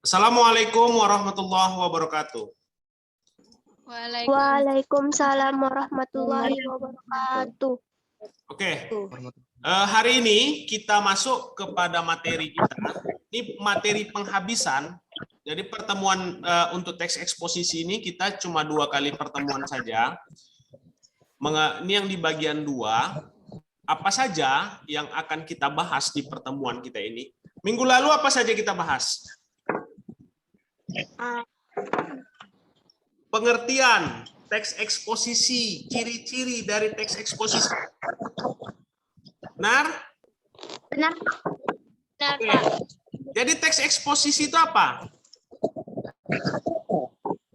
Assalamualaikum warahmatullahi wabarakatuh. Waalaikumsalam warahmatullahi wabarakatuh. Oke, hari ini kita masuk kepada materi kita. Ini materi penghabisan. Jadi pertemuan untuk teks eksposisi ini kita cuma 2 kali pertemuan saja. Ini yang di bagian 2. Apa saja yang akan kita bahas di pertemuan kita ini? Minggu lalu apa saja kita bahas? Pengertian teks eksposisi, ciri-ciri dari teks eksposisi. Benar? Benar. Oke. Jadi teks eksposisi itu apa?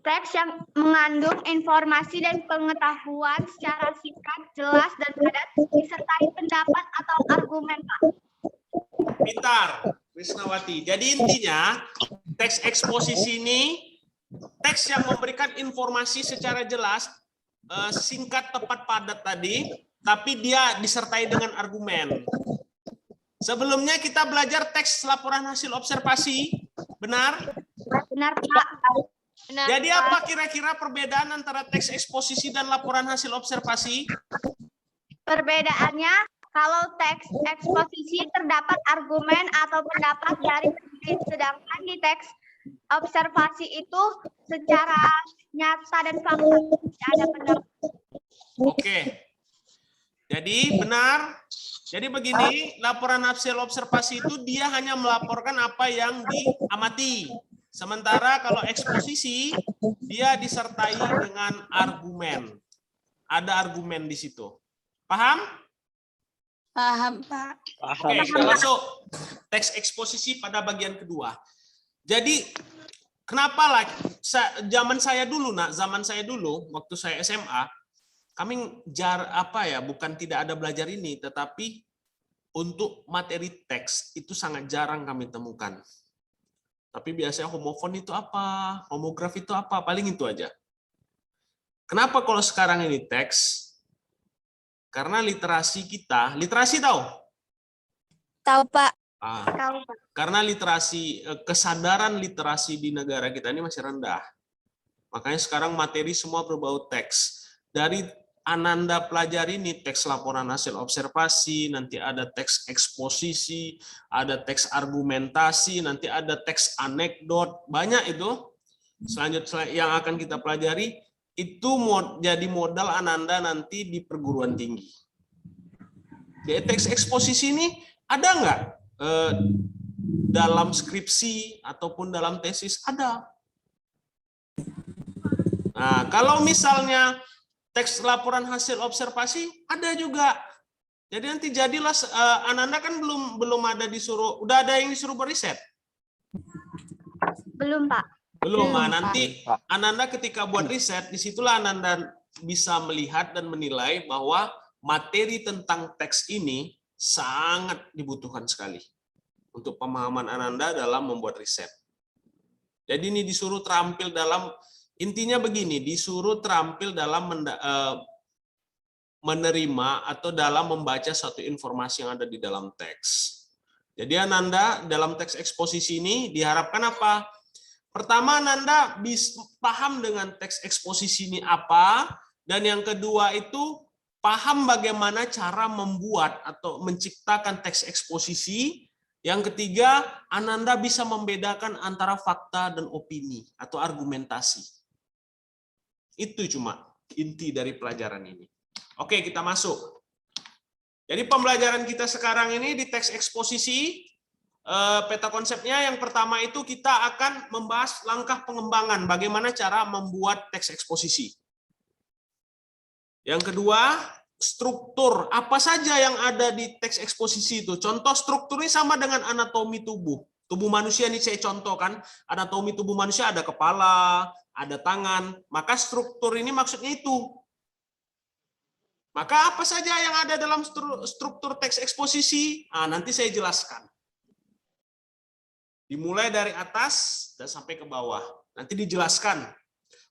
Teks yang mengandung informasi dan pengetahuan secara singkat, jelas, dan padat, disertai pendapat atau argumen, Pak. Pintar, Krisnawati. Jadi intinya, teks eksposisi ini teks yang memberikan informasi secara jelas, singkat, tepat, padat tadi, tapi dia disertai dengan argumen. Sebelumnya kita belajar teks laporan hasil observasi, benar? Benar, Pak. Benar, Jadi Pak. apa kira-kira perbedaan antara teks eksposisi dan laporan hasil observasi? Perbedaannya, kalau teks eksposisi terdapat argumen atau pendapat dari penulis, sedangkan di teks observasi itu secara nyata dan fakta, tidak ada pendapat. Oke. Jadi benar. Jadi begini, laporan hasil observasi itu dia hanya melaporkan apa yang diamati. Sementara kalau eksposisi, dia disertai dengan argumen. Ada argumen di situ. Paham? Paham, Pak. Oke, kita masuk teks eksposisi pada bagian kedua. Jadi, kenapa lah zaman saya dulu, waktu saya SMA, kami bukan tidak ada belajar ini, tetapi untuk materi teks itu sangat jarang kami temukan. Tapi biasanya homofon itu apa, homograf itu apa, paling itu aja. Kenapa kalau sekarang ini teks? Karena literasi kita, literasi tahu? Tahu, Pak. Tahu, Pak. Karena kesadaran literasi di negara kita ini masih rendah. Makanya sekarang materi semua berbau teks. Dari Ananda pelajari ini teks laporan hasil observasi, nanti ada teks eksposisi, ada teks argumentasi, nanti ada teks anekdot, banyak itu. Selanjutnya yang akan kita pelajari itu jadi modal Ananda nanti di perguruan tinggi. Di teks eksposisi ini ada nggak dalam skripsi ataupun dalam tesis? Ada. Nah, kalau misalnya teks laporan hasil observasi ada juga. Jadi nanti jadilah Ananda kan belum ada disuruh, udah ada yang disuruh beriset? Belum, Pak. Belum. Nah, nanti Ananda ketika buat riset, disitulah Ananda bisa melihat dan menilai bahwa materi tentang teks ini sangat dibutuhkan sekali untuk pemahaman Ananda dalam membuat riset. Jadi ini disuruh terampil dalam, intinya begini, disuruh terampil dalam menerima atau dalam membaca satu informasi yang ada di dalam teks. Jadi Ananda dalam teks eksposisi ini diharapkan apa? Pertama, Ananda bisa paham dengan teks eksposisi ini apa, dan yang kedua itu paham bagaimana cara membuat atau menciptakan teks eksposisi. Yang ketiga, Ananda bisa membedakan antara fakta dan opini atau argumentasi. Itu cuma inti dari pelajaran ini. Oke, kita masuk. Jadi pembelajaran kita sekarang ini di teks eksposisi, peta konsepnya yang pertama itu kita akan membahas langkah pengembangan, bagaimana cara membuat teks eksposisi. Yang kedua, struktur. Apa saja yang ada di teks eksposisi itu? Contoh struktur ini sama dengan anatomi tubuh. Tubuh manusia ini saya contohkan, anatomi tubuh manusia ada kepala, ada tangan, maka struktur ini maksudnya itu. Maka apa saja yang ada dalam struktur teks eksposisi? Nah, nanti saya jelaskan. Dimulai dari atas dan sampai ke bawah. Nanti dijelaskan.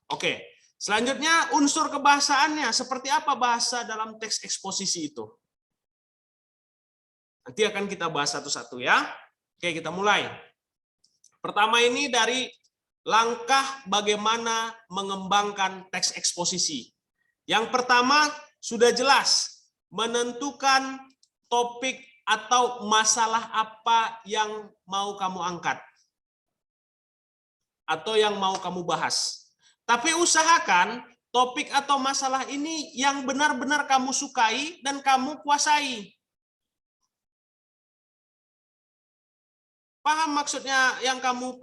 Oke, selanjutnya unsur kebahasaannya. Seperti apa bahasa dalam teks eksposisi itu? Nanti akan kita bahas satu-satu ya. Oke, kita mulai. Pertama ini dari langkah bagaimana mengembangkan teks eksposisi. Yang pertama sudah jelas, menentukan topik atau masalah apa yang mau kamu angkat. Atau yang mau kamu bahas. Tapi usahakan topik atau masalah ini yang benar-benar kamu sukai dan kamu kuasai. Paham maksudnya yang kamu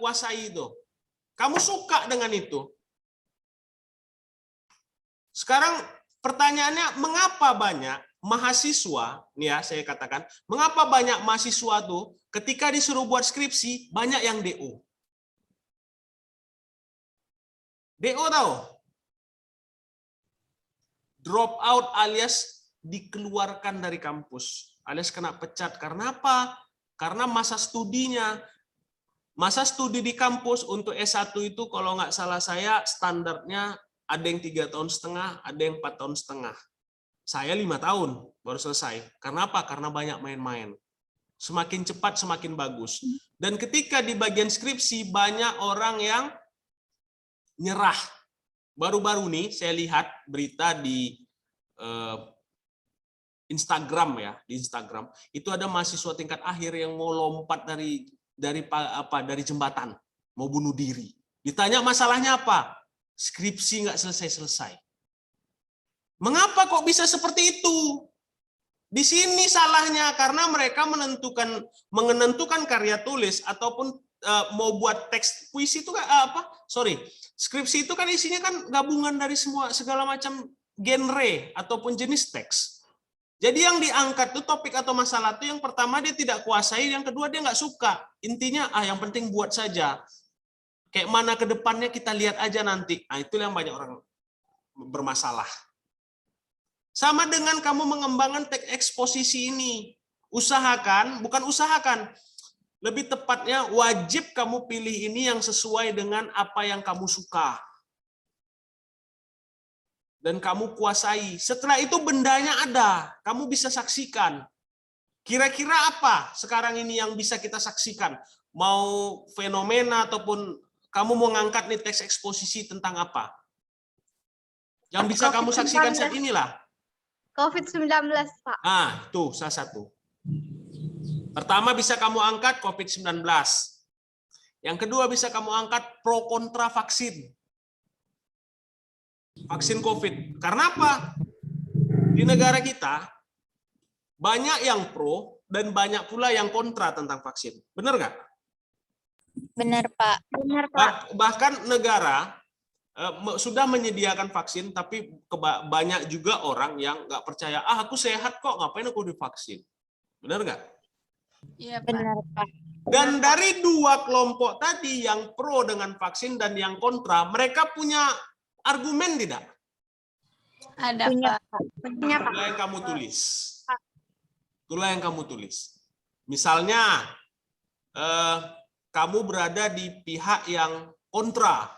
kuasai itu? Kamu suka dengan itu. Sekarang pertanyaannya, mengapa banyak mahasiswa, nih ya saya katakan, mengapa banyak mahasiswa tuh ketika disuruh buat skripsi banyak yang DO? DO tahu? Drop out alias dikeluarkan dari kampus, alias kena pecat. Karena apa? Karena masa studinya. Masa studi di kampus untuk S1 itu kalau nggak salah saya standarnya ada yang 3,5 tahun, ada yang 4,5 tahun. Saya 5 tahun baru selesai. Karena apa? Karena banyak main-main. Semakin cepat semakin bagus. Dan ketika di bagian skripsi banyak orang yang nyerah. Baru-baru nih saya lihat berita di Instagram ya, di Instagram itu ada mahasiswa tingkat akhir yang mau lompat dari jembatan, mau bunuh diri. Ditanya masalahnya apa? Skripsi nggak selesai-selesai. Mengapa kok bisa seperti itu? Di sini salahnya karena mereka menentukan karya tulis ataupun mau buat teks puisi itu skripsi itu kan isinya kan gabungan dari segala macam genre ataupun jenis teks. Jadi yang diangkat tuh topik atau masalah itu yang pertama dia tidak kuasai, yang kedua dia nggak suka. Intinya yang penting buat saja. Kayak mana ke depannya kita lihat aja nanti. Nah, itu yang banyak orang bermasalah. Sama dengan kamu mengembangkan teks eksposisi ini. Lebih tepatnya wajib kamu pilih ini yang sesuai dengan apa yang kamu suka. Dan kamu kuasai. Setelah itu bendanya ada, kamu bisa saksikan. Kira-kira apa sekarang ini yang bisa kita saksikan? Mau fenomena ataupun kamu mau ngangkat nih teks eksposisi tentang apa? Yang bisa kamu saksikan saat inilah. COVID-19, Pak. Tuh salah satu. Pertama bisa kamu angkat COVID-19. Yang kedua bisa kamu angkat pro kontra vaksin. Vaksin COVID. Karena apa? Di negara kita banyak yang pro dan banyak pula yang kontra tentang vaksin. Benar nggak? Benar, Pak. Benar, Pak. Bahkan negara sudah menyediakan vaksin, tapi banyak juga orang yang nggak percaya. Aku sehat kok, ngapain aku divaksin? Benar nggak? Iya, benar, Pak. Dan dari dua kelompok tadi, yang pro dengan vaksin dan yang kontra, mereka punya argumen tidak? Ada, Punya, Pak. Punya, Pak. Itulah yang kamu tulis. Itulah yang kamu tulis. Misalnya, kamu berada di pihak yang kontra.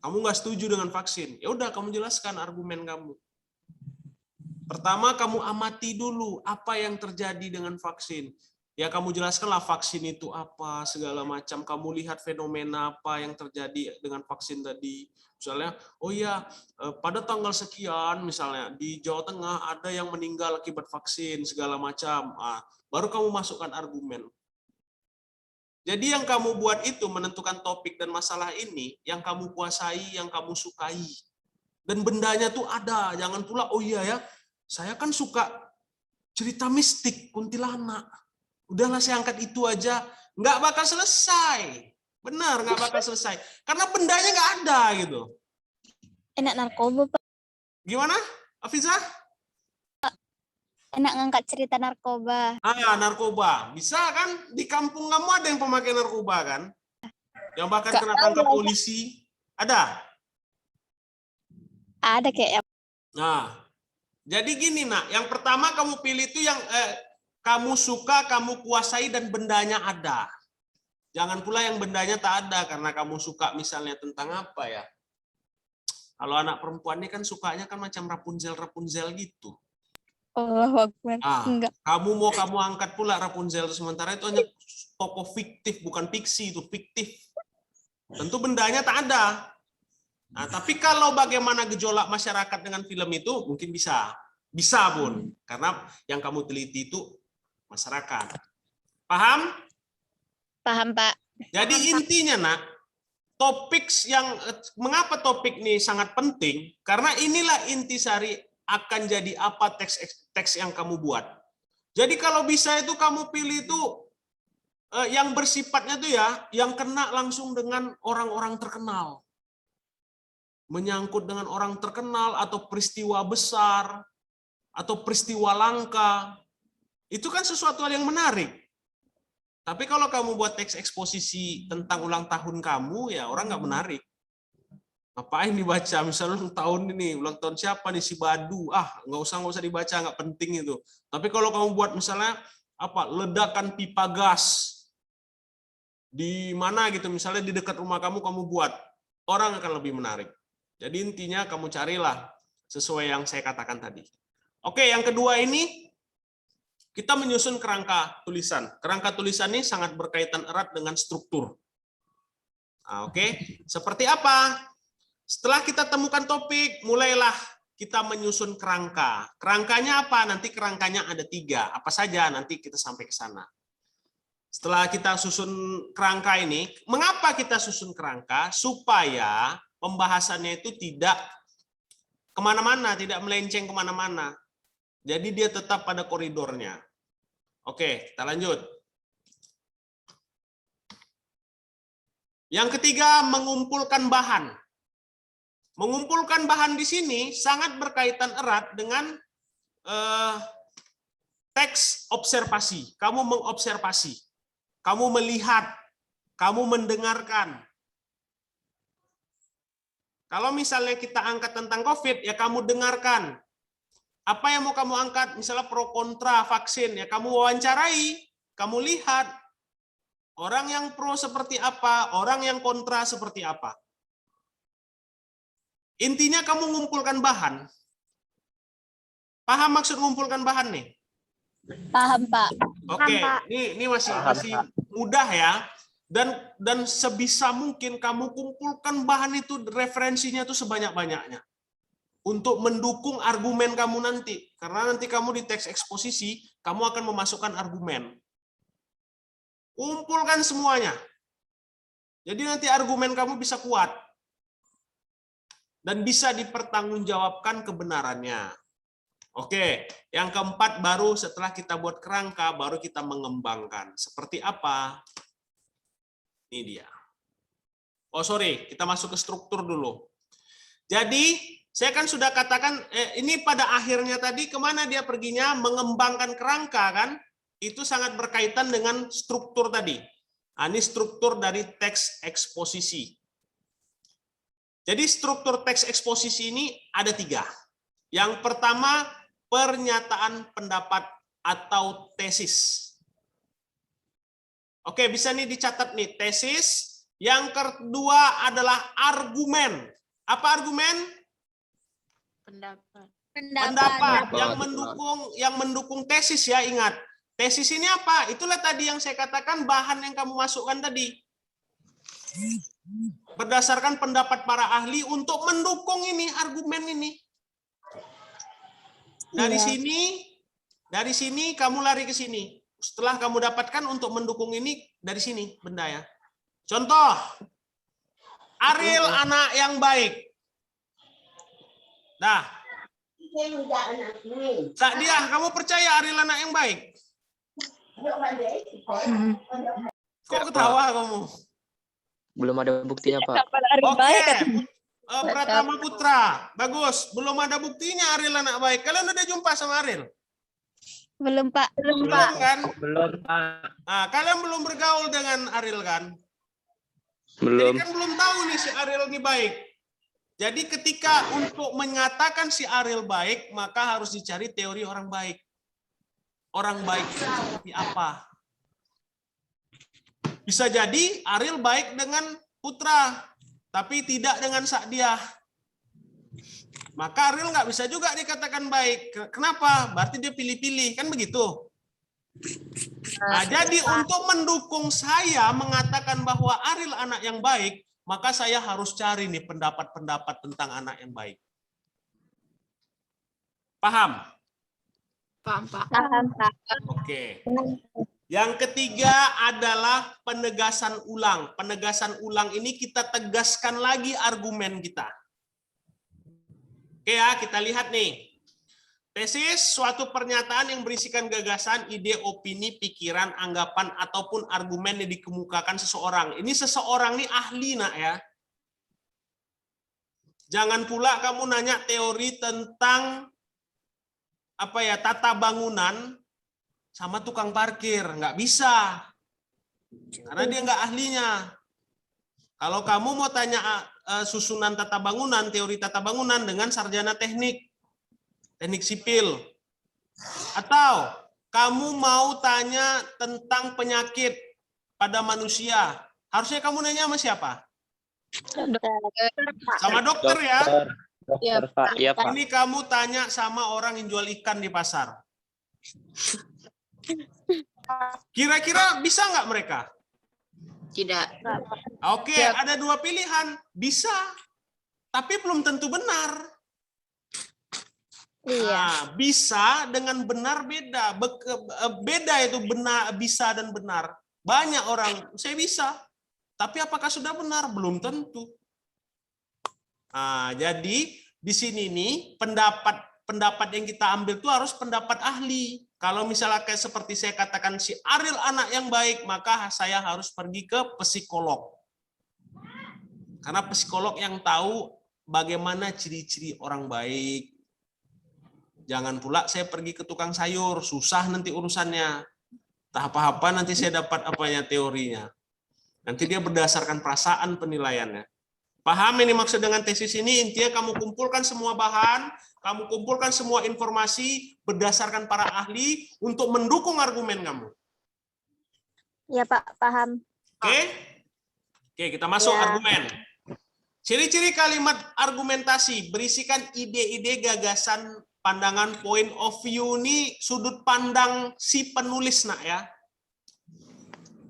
Kamu nggak setuju dengan vaksin. Ya udah, kamu jelaskan argumen kamu. Pertama, kamu amati dulu apa yang terjadi dengan vaksin. Ya, kamu jelaskanlah vaksin itu apa, segala macam. Kamu lihat fenomena apa yang terjadi dengan vaksin tadi. Misalnya, oh ya, pada tanggal sekian, misalnya di Jawa Tengah ada yang meninggal akibat vaksin, segala macam. Baru kamu masukkan argumen. Jadi yang kamu buat itu menentukan topik dan masalah ini, yang kamu kuasai, yang kamu sukai. Dan bendanya tuh ada. Jangan pula, oh iya ya, saya kan suka cerita mistik, kuntilanak. Udahlah saya angkat itu aja. Nggak bakal selesai. Benar, nggak bakal selesai. Karena bendanya nggak ada gitu. Enak narkoba, Pak. Gimana, Afizah? Enak ngangkat cerita narkoba. Narkoba. Bisa kan? Di kampung kamu ada yang pemakai narkoba kan? Yang bahkan Nggak kena tahu, tangkap Pak. polisi. Ada? Ada kayak Nah, jadi gini nak, yang pertama kamu pilih itu yang kamu suka, kamu kuasai dan bendanya ada. Jangan pula yang bendanya tak ada karena kamu suka misalnya tentang apa ya. Kalau anak perempuan ini kan sukanya kan macam Rapunzel gitu. Allahu Akbar. Enggak. Kamu angkat pula Rapunzel, sementara itu hanya tokoh fiktif, bukan fiksi, itu fiktif. Tentu bendanya tak ada. Nah, tapi kalau bagaimana gejolak masyarakat dengan film itu, mungkin bisa. Bisa pun. Karena yang kamu teliti itu masyarakat. Paham? Paham, Pak. Jadi intinya, Nak, mengapa topik ini sangat penting? Karena inilah intisari akan jadi apa teks yang kamu buat. Jadi kalau bisa itu kamu pilih itu yang bersifatnya tuh ya, yang kena langsung dengan orang-orang terkenal. Menyangkut dengan orang terkenal atau peristiwa besar atau peristiwa langka. Itu kan sesuatu hal yang menarik. Tapi kalau kamu buat teks eksposisi tentang ulang tahun kamu, ya orang nggak menarik. Ngapain dibaca? Misalnya ulang tahun siapa nih, si Badu. Nggak usah dibaca, nggak penting itu. Tapi kalau kamu buat misalnya ledakan pipa gas di mana gitu, misalnya di dekat rumah kamu buat, orang akan lebih menarik. Jadi intinya kamu carilah sesuai yang saya katakan tadi. Oke, yang kedua ini kita menyusun kerangka tulisan. Kerangka tulisan ini sangat berkaitan erat dengan struktur. Oke, seperti apa? Setelah kita temukan topik, mulailah kita menyusun kerangka. Kerangkanya apa? Nanti kerangkanya ada 3. Apa saja? Nanti kita sampai ke sana. Setelah kita susun kerangka ini, mengapa kita susun kerangka? Supaya pembahasannya itu tidak kemana-mana, tidak melenceng kemana-mana. Jadi dia tetap pada koridornya. Oke, kita lanjut. Yang ketiga, mengumpulkan bahan. Mengumpulkan bahan di sini sangat berkaitan erat dengan teks observasi. Kamu mengobservasi, kamu melihat, kamu mendengarkan. Kalau misalnya kita angkat tentang COVID, ya kamu dengarkan. Apa yang mau kamu angkat? Misalnya pro kontra vaksin, ya kamu wawancarai, kamu lihat orang yang pro seperti apa, orang yang kontra seperti apa. Intinya kamu ngumpulkan bahan. Paham maksud ngumpulkan bahan nih? Paham, Pak. Oke, ini masih mudah ya. Dan sebisa mungkin kamu kumpulkan bahan itu, referensinya itu sebanyak-banyaknya. Untuk mendukung argumen kamu nanti. Karena nanti kamu di teks eksposisi, kamu akan memasukkan argumen. Kumpulkan semuanya. Jadi nanti argumen kamu bisa kuat. Dan bisa dipertanggungjawabkan kebenarannya. Oke, yang keempat baru setelah kita buat kerangka, baru kita mengembangkan. Seperti apa? Ini dia. Kita masuk ke struktur dulu. Jadi, saya kan sudah katakan, ini pada akhirnya tadi kemana dia perginya? Mengembangkan kerangka kan? Itu sangat berkaitan dengan struktur tadi. Nah, ini struktur dari teks eksposisi. Jadi struktur teks eksposisi ini ada 3. Yang pertama, pernyataan pendapat atau tesis. Oke, bisa nih dicatat nih, tesis. Yang kedua adalah argumen. Apa argumen? Pendapat yang mendukung tesis ya, ingat. Tesis ini apa? Itulah tadi yang saya katakan bahan yang kamu masukkan tadi. Berdasarkan pendapat para ahli untuk mendukung ini argumen ini. Dari sini kamu lari ke sini. Setelah kamu dapatkan untuk mendukung ini dari sini benda ya. Contoh, Ariel anak yang baik. Nah, dia, kamu percaya Ariel anak yang baik? Kok ketawa kamu? Belum ada buktinya, Pak. Oke. Pratama Putra, bagus. Belum ada buktinya Ariel anak baik. Kalian udah jumpa sama Ariel? Belum, Pak. Belum kan? Belum, Pak. Nah, kalian belum bergaul dengan Ariel kan? Belum. Jadi kan belum tahu nih si Ariel ini baik. Jadi ketika untuk menyatakan si Ariel baik, maka harus dicari teori orang baik. Orang baik itu seperti apa? Bisa jadi Ariel baik dengan Putra, tapi tidak dengan Sakdiah. Maka Ariel nggak bisa juga dikatakan baik. Kenapa? Berarti dia pilih-pilih, kan begitu? Nah, jadi untuk mendukung saya mengatakan bahwa Ariel anak yang baik, maka saya harus cari nih pendapat-pendapat tentang anak yang baik. Paham? Paham, Pak. Paham, Pak. Oke. Yang ketiga adalah penegasan ulang. Penegasan ulang ini kita tegaskan lagi argumen kita. Oke ya, kita lihat nih. Tesis, suatu pernyataan yang berisikan gagasan, ide, opini, pikiran, anggapan, ataupun argumen yang dikemukakan seseorang. Ini seseorang nih ahli, nak ya. Jangan pula kamu nanya teori tentang tata bangunan sama tukang parkir. Nggak bisa. Karena dia nggak ahlinya. Kalau kamu mau tanya susunan tata bangunan, teori tata bangunan dengan sarjana teknik sipil. Atau kamu mau tanya tentang penyakit pada manusia, harusnya kamu nanya sama siapa? Sama dokter ya. Dokter, Pak. Iya, Pak. Ini kamu tanya sama orang yang jual ikan di pasar. Kira-kira bisa nggak mereka? Tidak. Oke, ada dua pilihan. Bisa, tapi belum tentu benar. Nah, bisa dengan benar beda. Beda itu benar, bisa dan benar. Banyak orang, saya bisa. Tapi apakah sudah benar? Belum tentu. Nah, jadi di sini nih pendapat yang kita ambil itu harus pendapat ahli. Kalau misalnya kayak seperti saya katakan si Ariel anak yang baik, maka saya harus pergi ke psikolog. Karena psikolog yang tahu bagaimana ciri-ciri orang baik. Jangan pula saya pergi ke tukang sayur, susah nanti urusannya. Tak apa-apa nanti saya dapat teorinya. Nanti dia berdasarkan perasaan penilaiannya. Paham ini maksud dengan tesis ini? Intinya kamu kumpulkan semua bahan, kamu kumpulkan semua informasi berdasarkan para ahli untuk mendukung argumen kamu. Ya, Pak, paham. Oke? Oke, kita masuk argumen. Ciri-ciri kalimat argumentasi berisikan ide-ide, gagasan, pandangan, point of view ini sudut pandang si penulis, nak ya.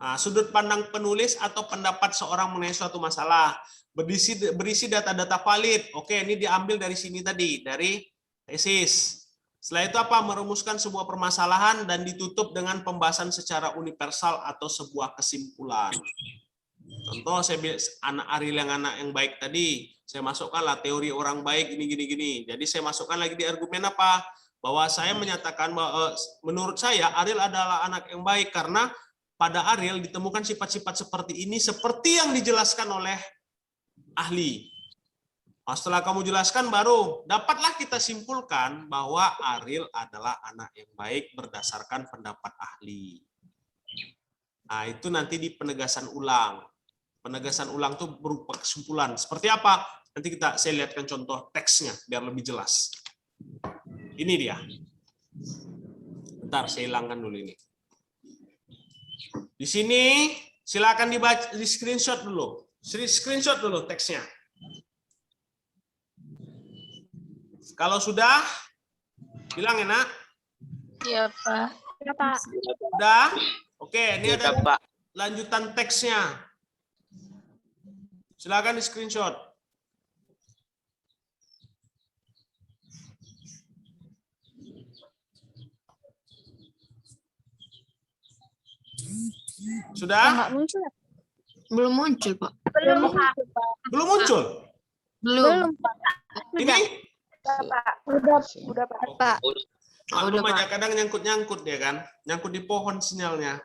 Nah, sudut pandang penulis atau pendapat seorang mengenai suatu masalah. Berisi data-data valid. Oke, ini diambil dari sini tadi, dari tesis. Setelah itu apa? Merumuskan sebuah permasalahan dan ditutup dengan pembahasan secara universal atau sebuah kesimpulan. Contoh, anak Ariel yang anak yang baik tadi, saya masukkanlah teori orang baik gini. Jadi saya masukkan lagi di argumen apa? Bahwa saya menyatakan bahwa menurut saya Ariel adalah anak yang baik karena pada Ariel ditemukan sifat-sifat seperti ini seperti yang dijelaskan oleh ahli. Setelah kamu jelaskan baru dapatlah kita simpulkan bahwa Ariel adalah anak yang baik berdasarkan pendapat ahli. Nah, itu nanti di penegasan ulang. Penegasan ulang itu berupa kesimpulan. Seperti apa? Nanti saya lihatkan contoh teksnya biar lebih jelas. Ini dia. Bentar, saya hilangkan dulu ini. Di sini silakan dibaca, di screenshot dulu. Screenshot dulu teksnya. Kalau sudah, bilang ya, Nak. Iya, Pak. Ya, Pak. Sudah? Oke, ini ada Pak. lanjutan teksnya. Silakan di screenshot. Sudah? Nggak muncul. Belum muncul, Pak. Belum, Pak. Belum muncul? Belum. Ini? Udah, Pak. Pak. Maklum aja kadang nyangkut-nyangkut dia kan. Nyangkut di pohon sinyalnya.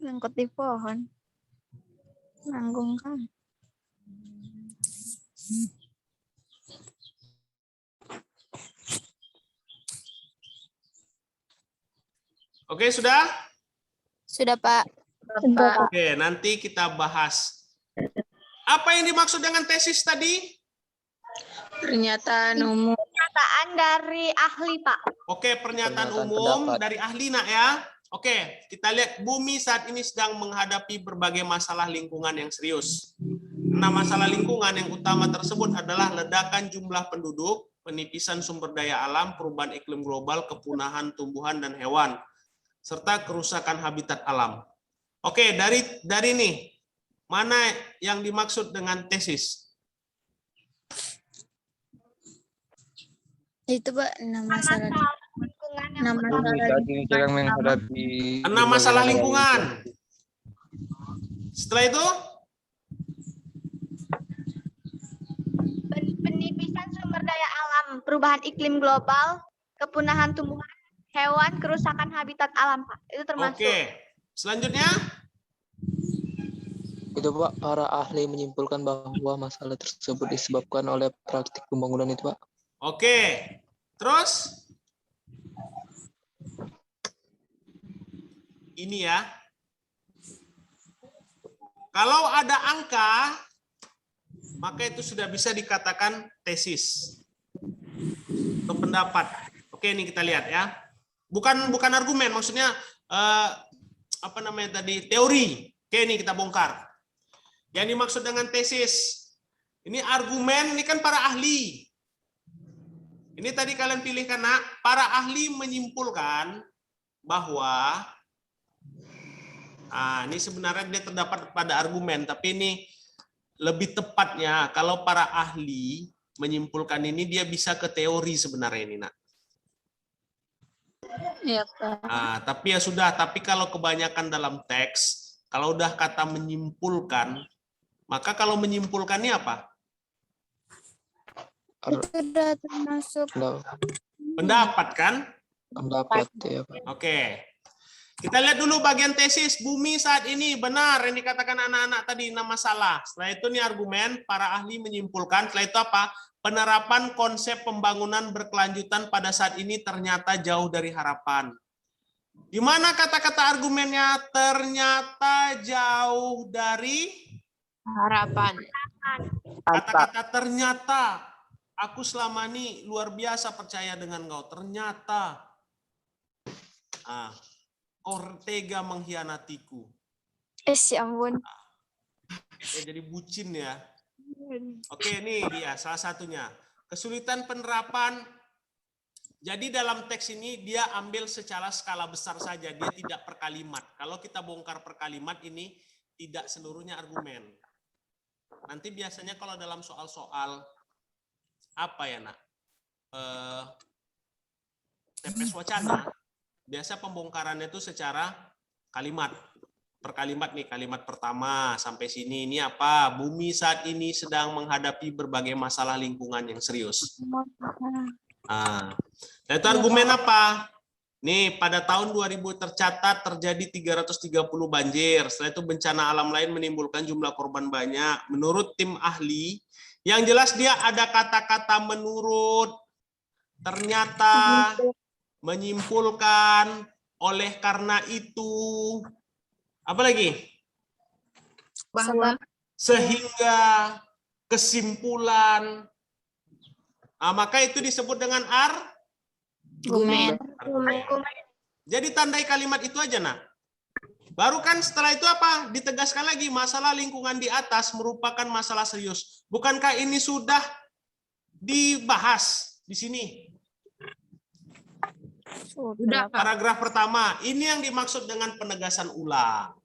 Nyangkut di pohon. Nanggung kan. Oke, sudah? Sudah, Pak. Oke, nanti kita bahas. Apa yang dimaksud dengan tesis tadi? Pernyataan umum. Pernyataan dari ahli, Pak. Oke, pernyataan Pernyataan umum pendapat. dari ahli, Nak ya. Oke, kita lihat bumi saat ini sedang menghadapi berbagai masalah lingkungan yang serius. masalah lingkungan yang utama tersebut adalah ledakan jumlah penduduk, penipisan sumber daya alam, perubahan iklim global, kepunahan tumbuhan dan hewan, serta kerusakan habitat alam. Oke, dari nih, mana yang dimaksud dengan tesis? Itu Pak, 6 masalah lingkungan yang 6 masalah Saat ini sedang menghadapi 6 masalah lingkungan. Setelah itu, penipisan sumber daya alam, perubahan iklim global, kepunahan tumbuhan, hewan, kerusakan habitat alam, Pak. Itu termasuk. oke. Selanjutnya, Itu Pak, para ahli menyimpulkan bahwa masalah tersebut disebabkan oleh praktik pembangunan itu Pak. oke. Terus, ini ya. Kalau ada angka, maka itu sudah bisa dikatakan tesis atau pendapat. Oke, ini kita lihat ya. Bukan argumen, maksudnya apa namanya tadi, teori. Oke, ini kita bongkar. Yang dimaksud dengan tesis, ini argumen, ini kan para ahli. Ini tadi kalian pilih karena para ahli menyimpulkan bahwa ini sebenarnya dia terdapat pada argumen, tapi ini lebih tepatnya kalau para ahli menyimpulkan ini dia bisa ke teori sebenarnya ini, Nak. Iya Pak. Tapi ya sudah, tapi kalau kebanyakan dalam teks, kalau udah kata menyimpulkan, maka kalau menyimpulkan ini apa? Itu udah termasuk Pendapat kan? Pendapat ya Pak. Oke. Kita lihat dulu bagian tesis. Bumi saat ini benar yang dikatakan anak-anak tadi 6 masalah. Setelah itu nih argumen para ahli menyimpulkan. Setelah itu apa? Penerapan konsep pembangunan berkelanjutan pada saat ini ternyata jauh dari harapan. Di mana kata-kata argumennya ternyata jauh dari harapan. kata-kata ternyata. Aku selama ini luar biasa percaya dengan kau. Ternyata kau tega mengkhianatiku. Ya ampun. Jadi bucin ya. Oke, ini dia salah satunya. Kesulitan penerapan. Jadi dalam teks ini dia ambil secara skala besar saja. Dia tidak per kalimat. Kalau kita bongkar per kalimat ini tidak seluruhnya argumen. Nanti biasanya kalau dalam soal-soal apa ya, Nak? TPS wacana, biasa pembongkarannya itu secara kalimat. Per kalimat nih, kalimat pertama sampai sini ini apa? Bumi saat ini sedang menghadapi berbagai masalah lingkungan yang serius. Nah, itu argumen apa? Nih, pada tahun 2000 tercatat terjadi 330 banjir. Setelah itu bencana alam lain menimbulkan jumlah korban banyak. Menurut tim ahli, yang jelas dia ada kata-kata menurut, ternyata, menyimpulkan, oleh karena itu, apa lagi? Bahwa Sehingga, kesimpulan. Maka itu disebut dengan argumen. Jadi tandai kalimat itu aja, Nak. Baru kan setelah itu apa? Ditegaskan lagi masalah lingkungan di atas merupakan masalah serius. Bukankah ini sudah dibahas di sini? Sudah. Paragraf pertama, ini yang dimaksud dengan penegasan ulang.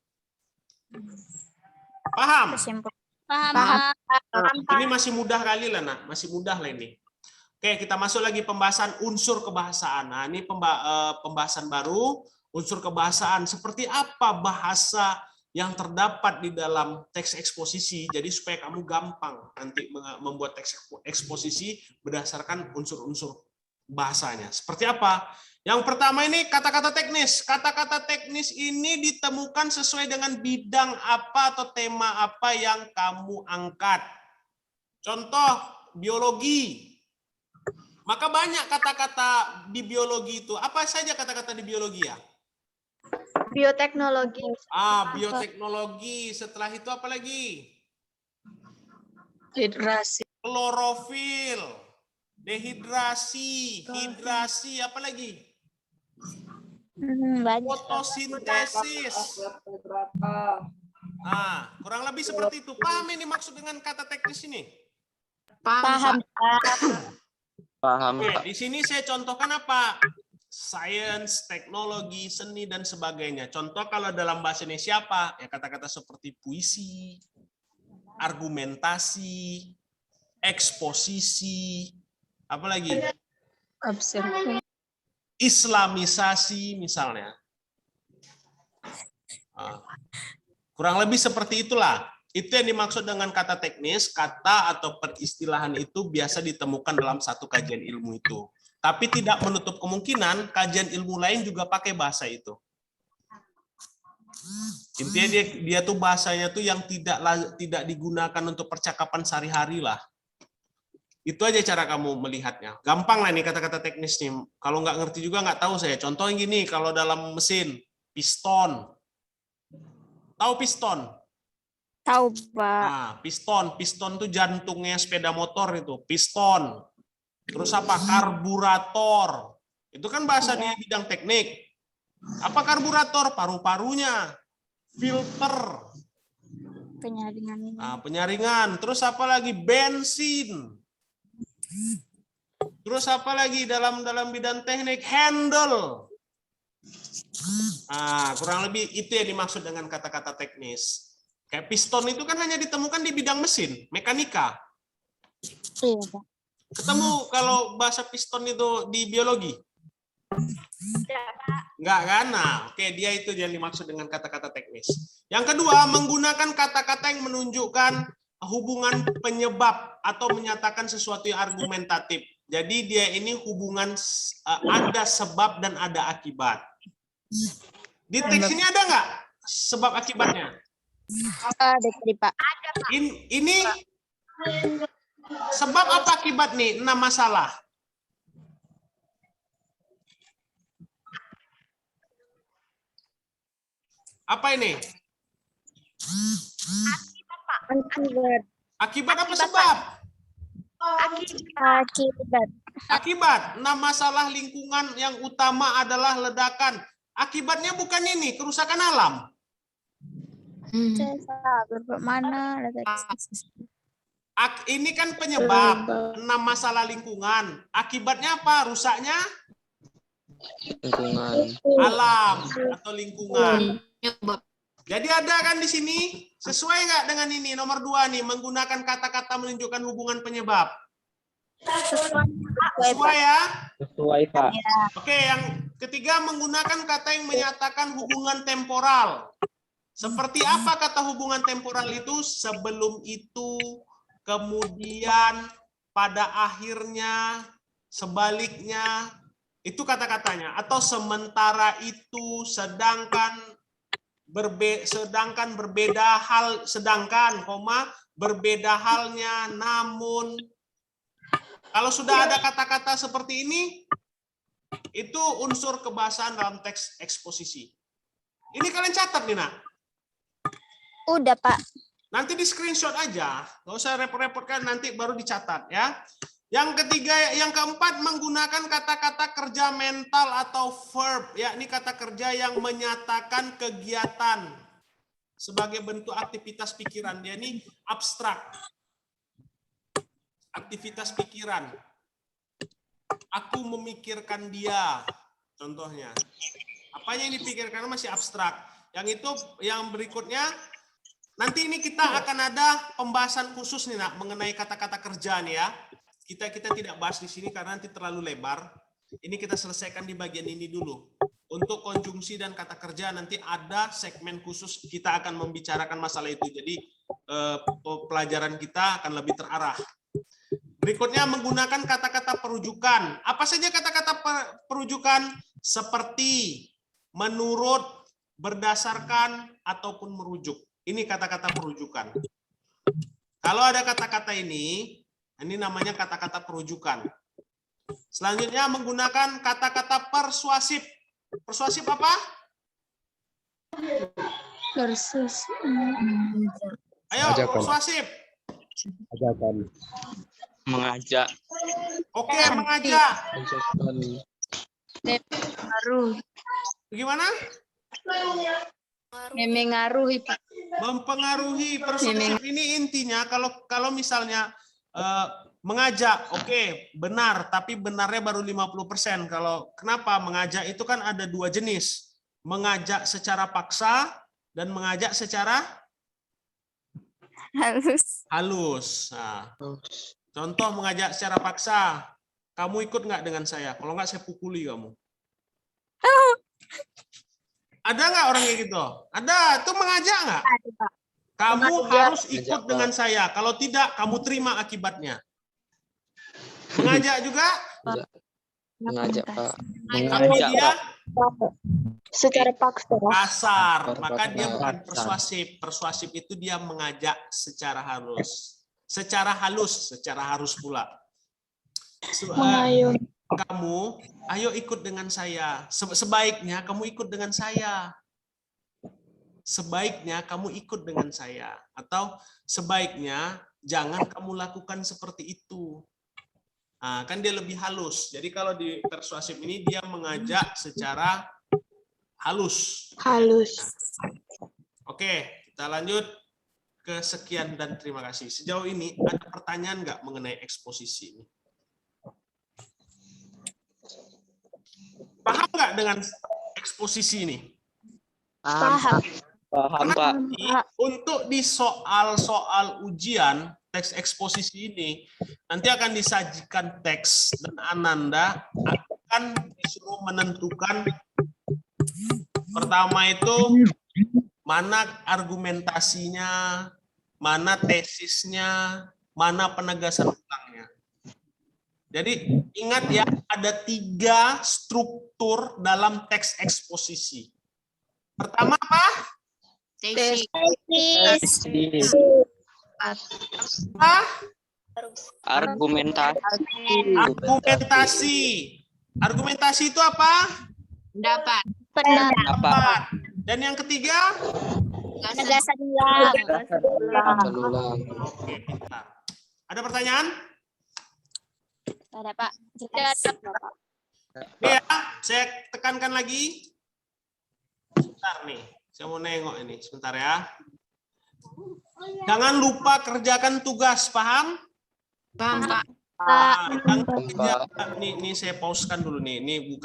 Paham? Paham. Ini masih mudah kali lah, Nak. Masih mudah lah ini. Oke, kita masuk lagi pembahasan unsur kebahasaan. Nah, ini pembahasan baru, unsur kebahasaan. Seperti apa bahasa yang terdapat di dalam teks eksposisi, jadi supaya kamu gampang nanti membuat teks eksposisi berdasarkan unsur-unsur bahasanya. Seperti apa? Yang pertama ini kata-kata teknis. Kata-kata teknis ini ditemukan sesuai dengan bidang apa atau tema apa yang kamu angkat. Contoh, biologi. Maka banyak kata-kata di biologi itu. Apa saja kata-kata di biologi ya? Bioteknologi. Bioteknologi. Setelah itu apa lagi? Hidrasi. Klorofil, dehidrasi, hidrasi, apa lagi? Banyak. Fotosintesis. Kurang lebih seperti itu. Paham ini maksud dengan kata teknis ini? Paham. Paham, Oke, Pak. di sini saya contohkan apa? Sains, teknologi, seni, dan sebagainya. Contoh kalau dalam bahasa Indonesia apa? Ya kata-kata seperti puisi, argumentasi, eksposisi, apa lagi? Observasi. Islamisasi misalnya. Kurang lebih seperti itulah. Itu yang dimaksud dengan kata teknis, kata atau peristilahan itu biasa ditemukan dalam satu kajian ilmu itu. Tapi tidak menutup kemungkinan kajian ilmu lain juga pakai bahasa itu. Intinya dia tuh bahasanya tuh yang tidak digunakan untuk percakapan sehari-hari lah. Itu aja cara kamu melihatnya. Gampang lah nih kata-kata teknis nih. Kalau nggak ngerti juga nggak tahu saya. Contohnya gini, kalau dalam mesin, piston. Tahu piston? Tahu, Pak. Nah, piston tuh jantungnya sepeda motor itu, piston. Terus apa? Karburator. Itu kan bahasa di bidang teknik. Apa karburator? Paru-parunya. Filter. Penyaringan. Nah, penyaringan. Terus apa lagi? Bensin. Terus apa lagi dalam bidang teknik? Handle. Kurang lebih itu yang dimaksud dengan kata-kata teknis. Kayak piston itu kan hanya ditemukan di bidang mesin, mekanika. Iya, Pak. Ketemu kalau bahasa piston itu di biologi? Enggak kan? Nah, oke, dia itu yang dimaksud dengan kata-kata teknis. Yang kedua, menggunakan kata-kata yang menunjukkan hubungan penyebab atau menyatakan sesuatu yang argumentatif. Jadi dia ini hubungan ada sebab dan ada akibat. Di teks ini ada nggak sebab akibatnya? Ada tadi, Pak. Ini sebab apa akibat nih? 6 masalah. Apa ini? Akibat. Akibat apa sebab? Akibat. Akibat. 6 masalah lingkungan yang utama adalah ledakan. Akibatnya bukan ini, kerusakan alam. Mana? Ini kan penyebab 6 masalah lingkungan. Akibatnya apa? Rusaknya Lingkungan. alam atau lingkungan. Jadi ada kan di sini, sesuai nggak dengan ini? Nomor 2 nih, menggunakan kata-kata menunjukkan hubungan penyebab. Sesuai ya? Sesuai, Pak. Oke, yang ketiga, menggunakan kata yang menyatakan hubungan temporal. Seperti apa kata hubungan temporal itu? Sebelum itu, kemudian, pada akhirnya, sebaliknya, itu kata-katanya. Atau sementara itu, sedangkan berbeda hal, sedangkan, berbeda halnya, namun. Kalau sudah ada kata-kata seperti ini, itu unsur kebahasaan dalam teks eksposisi. Ini kalian catat nih, Nak. Udah, Pak. Nanti di screenshot aja, nggak usah repot-repot kan, nanti baru dicatat ya. Yang ketiga, yang keempat, menggunakan kata-kata kerja mental atau verb, yakni kata kerja yang menyatakan kegiatan sebagai bentuk aktivitas pikiran. Dia ini abstrak. Aktivitas pikiran. Aku memikirkan dia, contohnya. Apanya yang dipikirkan masih abstrak. Yang itu, yang berikutnya, nanti ini kita akan ada pembahasan khusus nih, Nak, mengenai kata-kata kerja nih ya. Kita tidak bahas di sini karena nanti terlalu lebar. Ini kita selesaikan di bagian ini dulu. Untuk konjungsi dan kata kerja nanti ada segmen khusus, kita akan membicarakan masalah itu. Jadi pelajaran kita akan lebih terarah. Berikutnya, menggunakan kata-kata perujukan. Apa saja kata-kata perujukan? Seperti, menurut, berdasarkan, ataupun merujuk. Ini kata-kata perujukan. Kalau ada kata-kata ini namanya kata-kata perujukan. Selanjutnya, menggunakan kata-kata persuasif. Persuasif apa? Ayo, persuasif. Ajakan. Mengajak. Oke, mengajak. Ajakan. Baru. Gimana? Memengaruhi, Pak. Mempengaruhi. Persuasif ini intinya kalau misalnya mengajak, oke, benar, tapi benarnya baru 50%. Kalau kenapa mengajak itu kan ada dua jenis. Mengajak secara paksa dan mengajak secara halus. Nah, contoh mengajak secara paksa. Kamu ikut nggak dengan saya? Kalau nggak saya pukuli kamu. Ada nggak orang kayak gitu? Ada. Itu mengajak nggak? Kamu harus ikut dengan saya. Kalau tidak, kamu terima akibatnya. Mengajak juga? Mengajak, Pak. Kalau dia Secara paksa. kasar, maka dia Paksa. bukan persuasif. Persuasif itu dia mengajak secara halus. Secara halus, secara harus pula. Kamu, ayo ikut dengan saya. Sebaiknya kamu ikut dengan saya. Sebaiknya kamu ikut dengan saya. Atau sebaiknya jangan kamu lakukan seperti itu. Nah, kan dia lebih halus. Jadi kalau di persuasif ini dia mengajak secara halus. Oke, kita lanjut ke sekian dan terima kasih. Sejauh ini ada pertanyaan nggak mengenai eksposisi ini? Paham nggak dengan eksposisi ini? Paham. Paham, Pak. Untuk di soal-soal ujian teks eksposisi ini nanti akan disajikan teks dan Ananda akan disuruh menentukan pertama itu mana argumentasinya, mana tesisnya, mana penegasan ulangnya. Jadi ingat ya, ada 3 struktur dalam teks eksposisi. Pertama apa? Tesis. Argumentasi. Argumentasi. Argumentasi itu apa? Pendapat. Dan yang ketiga? Penegasan ulang. Ulang. Oke, pintar. Ada pertanyaan? Ada, Pak. Nih ya, saya tekankan lagi. Sebentar nih, saya mau nengok ini. Sebentar ya. Jangan lupa kerjakan tugas, paham? Paham, Pak. Nih saya pausekan dulu nih. Ini bukan